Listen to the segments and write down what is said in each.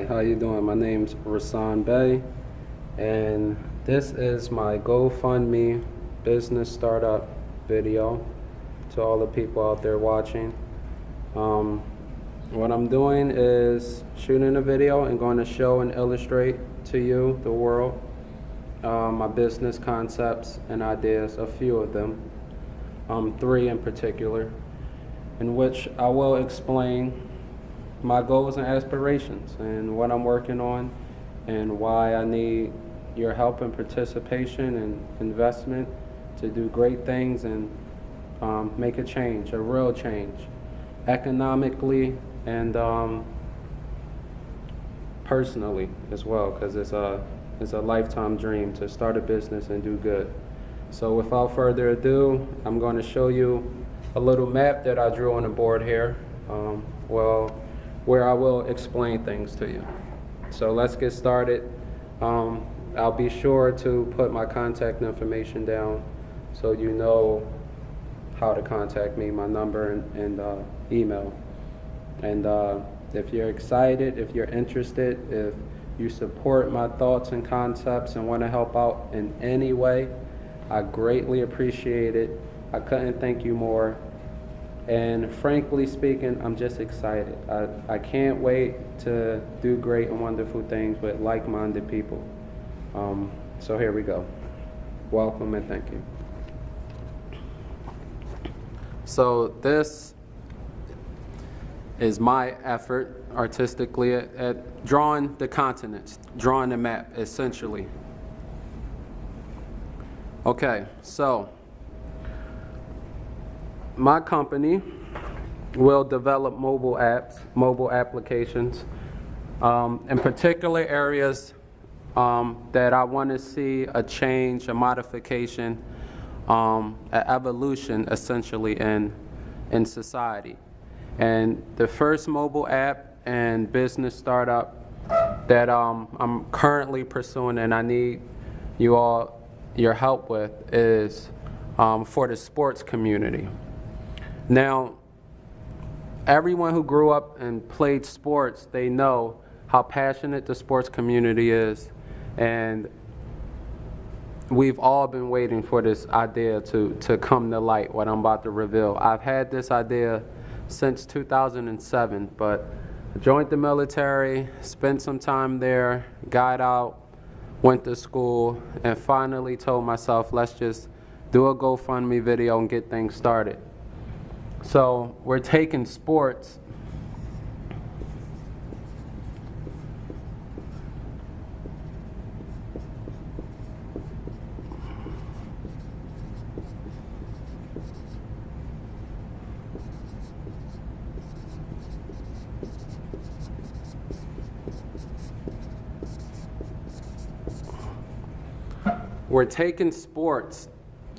Hi, how you doing? My name's Rasan Bey, and this is my GoFundMe business startup video to all the people out there watching. What I'm doing is shooting a video and going to show and illustrate to you, the world, my business concepts and ideas, a few of them, three in particular, in which I will explain my goals and aspirations and what I'm working on and why I need your help and participation and investment to do great things and make a change, a real change, economically and personally as well, because it's a lifetime dream to start a business and do good. So without further ado, I'm going to show you a little map that I drew on the board here. Where I will explain things to you. So let's get started. I'll be sure to put my contact information down so you know how to contact me, my number and email. And if you're excited, if you're interested, if you support my thoughts and concepts and want to help out in any way, I greatly appreciate it. I couldn't thank you more. And frankly speaking, I'm just excited. I can't wait to do great and wonderful things with like-minded people. So here we go. Welcome and thank you. So this is my effort artistically at drawing the continents, drawing the map, essentially. Okay, so my company will develop mobile apps, mobile applications, in particular areas that I want to see a change, a modification, an evolution essentially in society. And the first mobile app and business startup that I'm currently pursuing and I need your help with is for the sports community. Now, everyone who grew up and played sports, they know how passionate the sports community is, and we've all been waiting for this idea to come to light, what I'm about to reveal. I've had this idea since 2007, but I joined the military, spent some time there, got out, went to school, and finally told myself, let's just do a GoFundMe video and get things started. So we're taking sports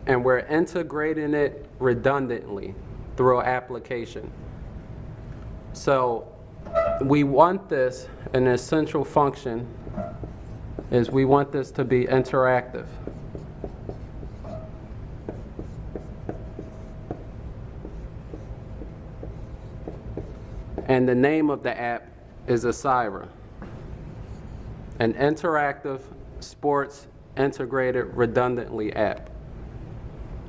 and we're integrating it redundantly through an application. So we want this, an essential function is we want this to be interactive. And the name of the app is Asyra, an interactive sports integrated redundantly app.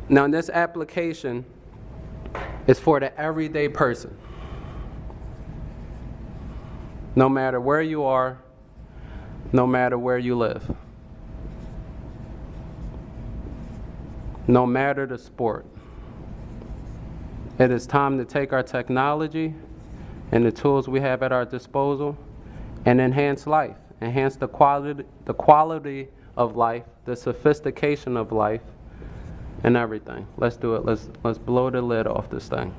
Now this application is for the everyday person. No matter where you are, no matter where you live, no matter the sport. It is time to take our technology and the tools we have at our disposal and enhance life, enhance the quality of life, the sophistication of life, and everything. Let's do it. Let's blow the lid off this thing.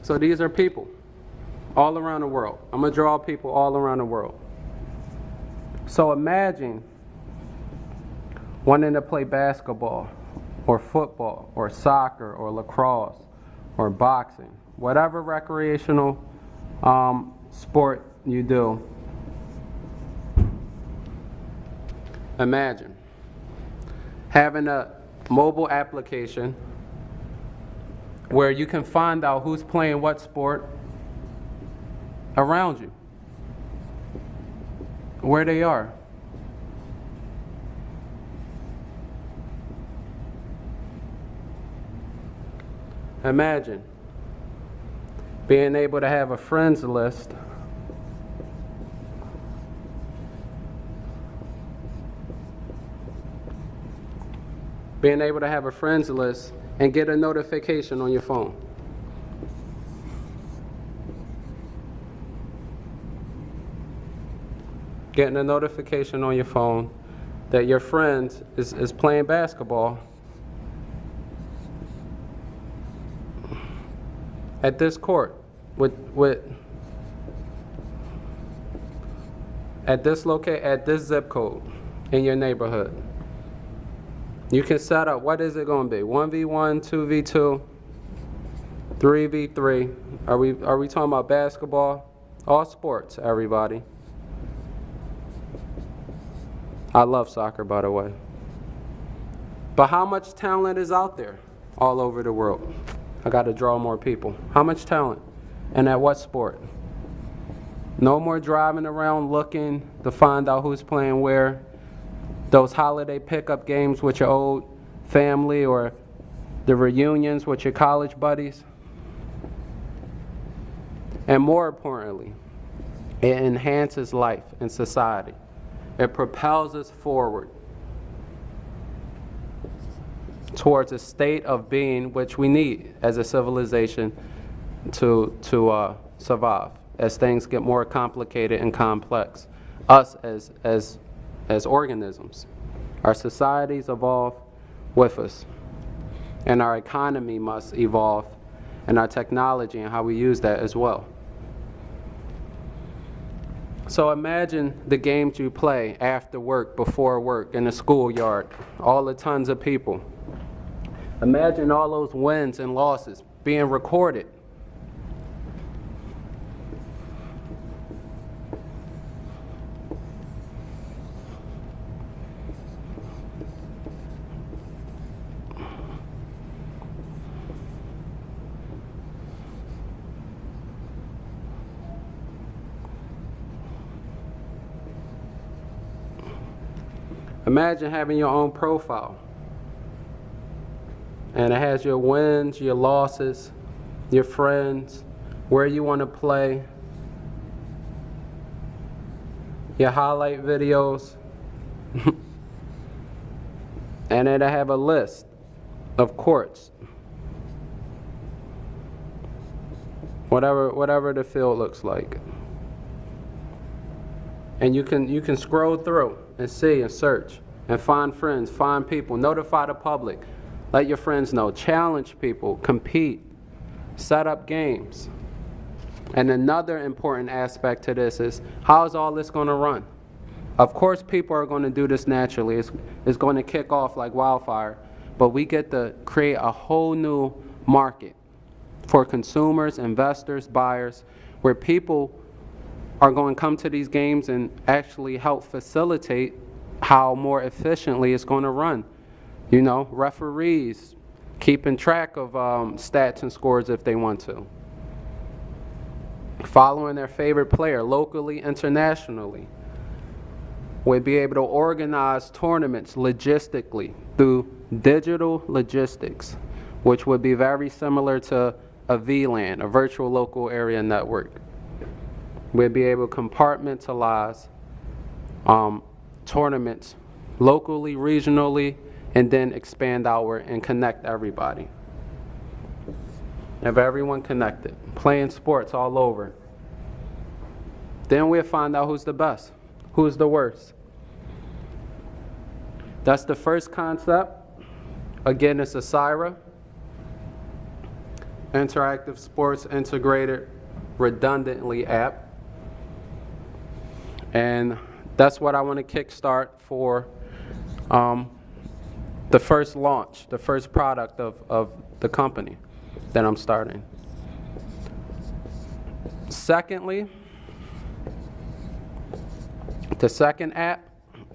So these are people all around the world. I'm gonna draw people all around the world. So imagine wanting to play basketball or football or soccer or lacrosse or boxing, whatever recreational sport you do. Imagine having a mobile application where you can find out who's playing what sport around you. where they are. Imagine being able to have a friends list and get a notification on your phone. Getting a notification on your phone that your friend is playing basketball at this court at this zip code in your neighborhood. You can set up, what is it going to be? 1v1, 2v2, 3v3. Are we talking about basketball? All sports, everybody. I love soccer, by the way. But how much talent is out there all over the world? I got to draw more people. How much talent? And at what sport? No more driving around looking to find out who's playing where. Those holiday pickup games with your old family or the reunions with your college buddies. And more importantly, it enhances life in society. It propels us forward towards a state of being which we need as a civilization to survive as things get more complicated and complex. Us as organisms. Our societies evolve with us, and our economy must evolve, and our technology and how we use that as well. So imagine the games you play after work, before work, in the schoolyard, all the tons of people. Imagine all those wins and losses being recorded. Imagine having your own profile. And it has your wins, your losses, your friends, where you want to play, your highlight videos. And it'll have a list of courts. Whatever the field looks like. And you can scroll through and see and search and find friends, find people, notify the public, let your friends know, challenge people, compete, set up games. And another important aspect to this is, how is all this going to run? Of course, people are going to do this naturally. It's going to kick off like wildfire, but we get to create a whole new market for consumers, investors, buyers, where people are going to come to these games and actually help facilitate how more efficiently it's going to run. You know, referees keeping track of stats and scores if they want to. Following their favorite player locally, internationally. We'd be able to organize tournaments logistically through digital logistics, which would be very similar to a VLAN, a virtual local area network. We'd be able to compartmentalize tournaments locally, regionally, and then expand outward and connect everybody. Have everyone connected, playing sports all over. Then we'll find out who's the best, who's the worst. That's the first concept. Again, it's a CSIRA, Interactive Sports Integrated Redundantly app. And that's what I want to kickstart for the first launch, the first product of the company that I'm starting. Secondly, the second app,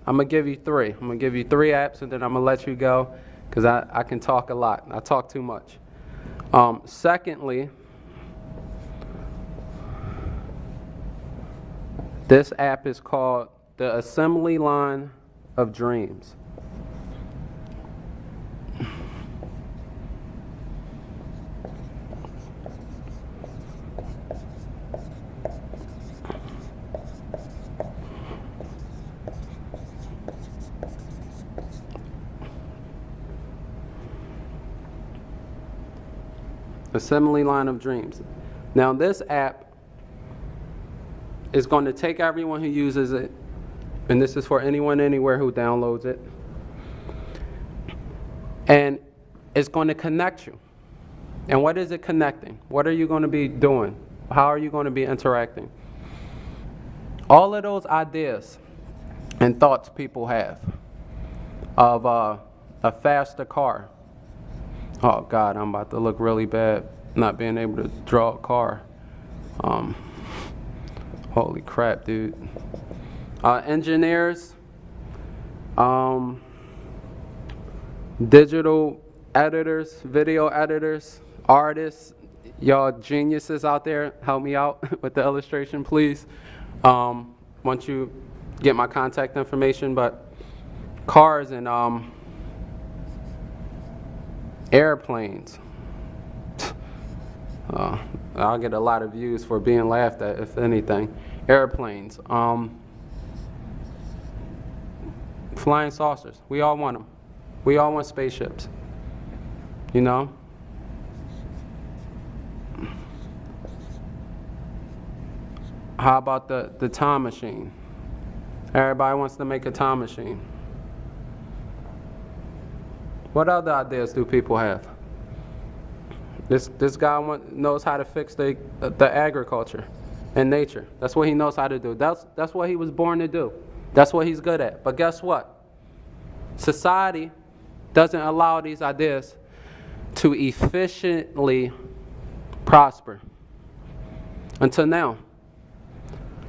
I'm going to give you three. I'm going to give you three apps, and then I'm going to let you go because I can talk a lot. I talk too much. Secondly, this app is called the assembly line of dreams. Assembly line of dreams. Now this app is going to take everyone who uses it, and this is for anyone anywhere who downloads it, and it's going to connect you. And what is it connecting? What are you going to be doing? How are you going to be interacting? All of those ideas and thoughts people have of a faster car. Oh God, I'm about to look really bad not being able to draw a car. Holy crap, dude. Engineers, digital editors, video editors, artists, y'all geniuses out there, help me out with the illustration, please. Once you get my contact information, but cars and airplanes. I'll get a lot of views for being laughed at, if anything. Airplanes, flying saucers. We all want them. We all want spaceships. You know? How about the time machine? Everybody wants to make a time machine. What other ideas do people have? This guy knows how to fix the agriculture and nature. That's what he knows how to do. That's what he was born to do. That's what he's good at. But guess what? Society doesn't allow these ideas to efficiently prosper. Until now.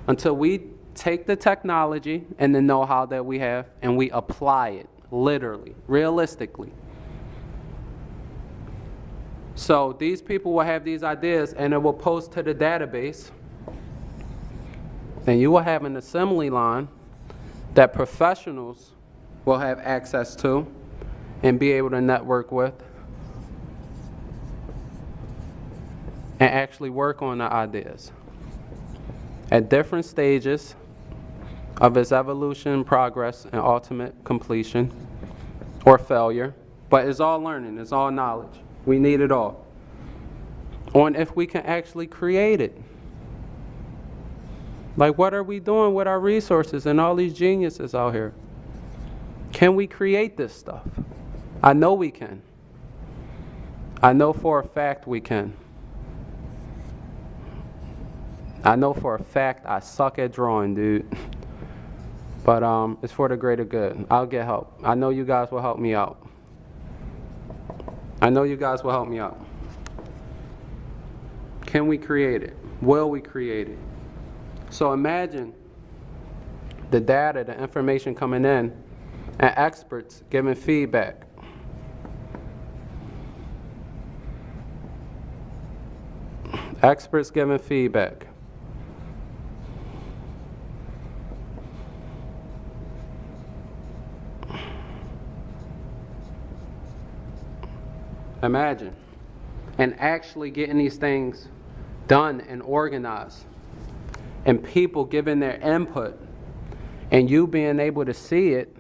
Until we take the technology and the know-how that we have and we apply it, literally, realistically. So these people will have these ideas and it will post to the database. And you will have an assembly line that professionals will have access to and be able to network with and actually work on the ideas at different stages of its evolution, progress, and ultimate completion or failure. But it's all learning, it's all knowledge. We need it all. On if we can actually create it. Like, what are we doing with our resources and all these geniuses out here? Can we create this stuff? I know we can. I know for a fact we can. I know for a fact I suck at drawing, dude. But it's for the greater good. I'll get help. I know you guys will help me out. I know you guys will help me out. Can we create it? Will we create it? So imagine the data, the information coming in, and experts giving feedback. Experts giving feedback. Imagine. And actually getting these things done and organized. And people giving their input. And you being able to see it.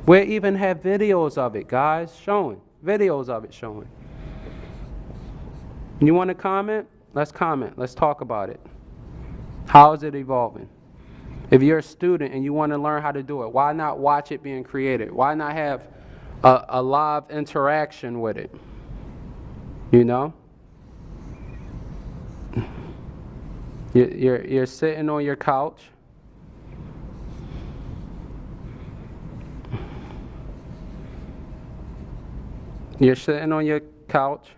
We even have videos of it, guys, showing. Videos of it showing. You want to comment? Let's comment. Let's talk about it. How is it evolving? If you're a student and you want to learn how to do it, why not watch it being created? Why not have a live interaction with it? You know? You're sitting on your couch. You're sitting on your couch.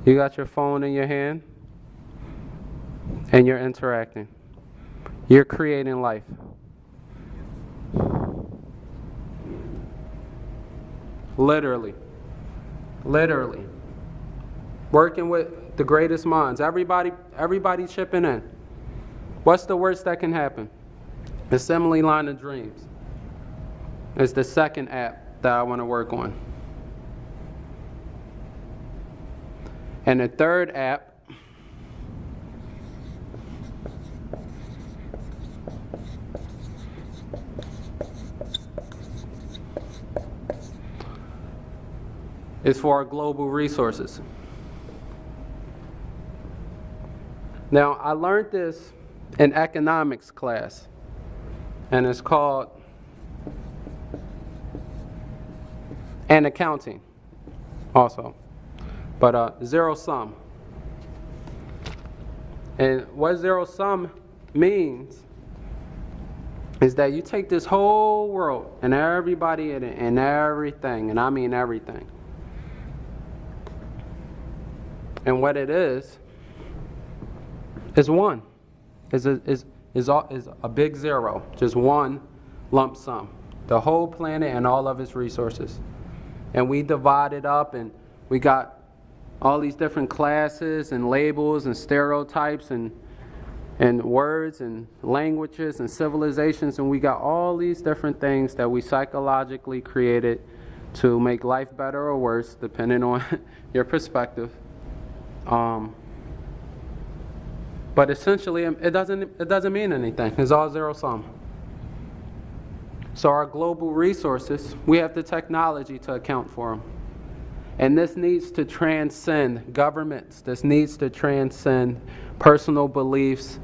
You got your phone in your hand. And you're interacting. You're creating life. Literally. Literally. Working with the greatest minds. Everybody chipping in. What's the worst that can happen? Assembly Line of Dreams is the second app that I want to work on. And the third app is for our global resources. Now, I learned this in economics class, and it's called and accounting also, but zero sum. And what zero sum means is that you take this whole world and everybody in it and everything, and I mean everything. And what it is one. Is a big zero, just one lump sum. The whole planet and all of its resources. And we divide it up, and we got all these different classes and labels and stereotypes and words and languages and civilizations, and we got all these different things that we psychologically created to make life better or worse, depending on your perspective. But essentially, it doesn't mean anything. It's all zero sum. So our global resources, we have the technology to account for them. And this needs to transcend governments. This needs to transcend personal beliefs.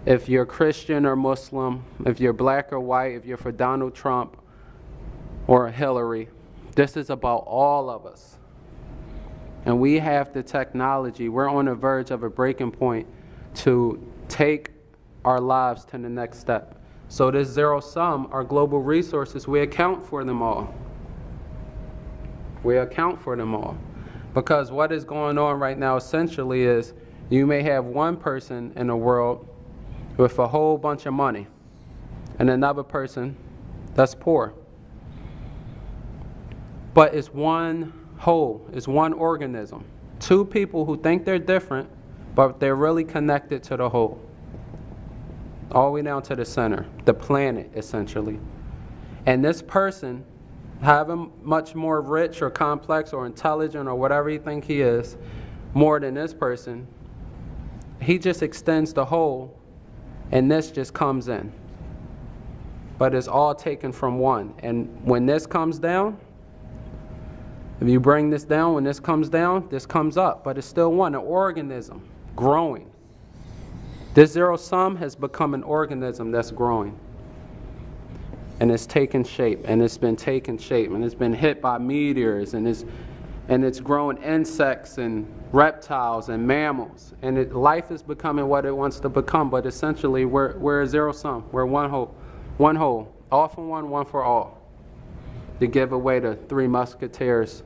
If you're Christian or Muslim, if you're black or white, if you're for Donald Trump or Hillary, this is about all of us. And we have the technology. We're on the verge of a breaking point to take our lives to the next step. So this zero sum, our global resources, we account for them all. We account for them all. Because what is going on right now essentially is you may have one person in the world with a whole bunch of money and another person that's poor. But it's one whole, it's one organism. Two people who think they're different, but they're really connected to the whole. All the way down to the center, the planet, essentially. And this person, however much more rich or complex or intelligent or whatever you think he is, more than this person, he just extends the whole, and this just comes in. But it's all taken from one. And when this comes down, if you bring this down, when this comes down, this comes up. But it's still one, an organism growing. This zero sum has become an organism that's growing. And it's taken shape, and it's been taking shape, and it's been hit by meteors, and it's growing insects and reptiles and mammals. And life is becoming what it wants to become, but essentially we're a zero sum. We're one whole. All for one for all. To give away the Three Musketeers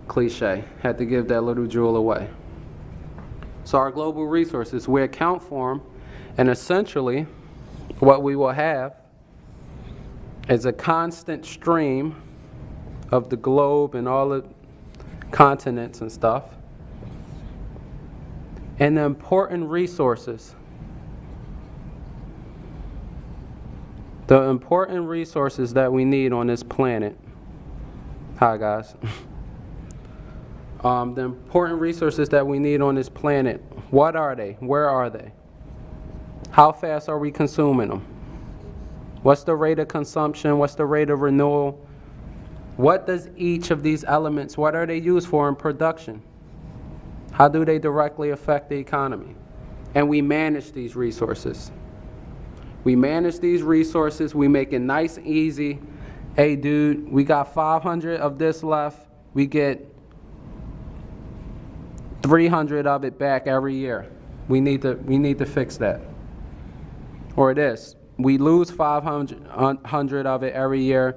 cliche. Had to give that little jewel away. So our global resources, we account for them, and essentially what we will have is a constant stream of the globe and all the continents and stuff, and the important resources. The important resources that we need on this planet. Hi, guys. The important resources that we need on this planet, what are they? Where are they? How fast are we consuming them? What's the rate of consumption? What's the rate of renewal? What does each of these elements, what are they used for in production? How do they directly affect the economy? And we manage these resources. We manage these resources. We make it nice and easy. Hey, dude, we got 500 of this left. We get 300 of it back every year. We need to fix that. Or this, we lose 500 of it every year,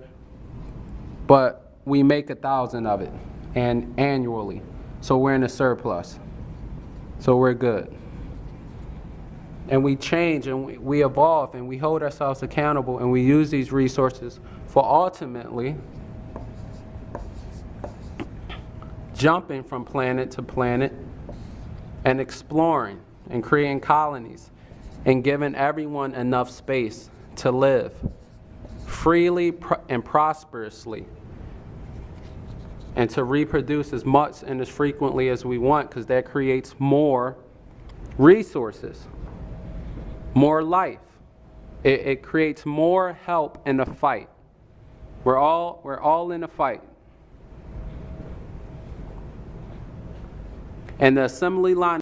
but we make 1,000 of it and annually. So we're in a surplus. So we're good. And we change and we evolve and we hold ourselves accountable and we use these resources for ultimately jumping from planet to planet and exploring and creating colonies and giving everyone enough space to live freely and prosperously, and to reproduce as much and as frequently as we want, because that creates more resources, more life. It creates more help in the fight. We're all in a fight. And the assembly line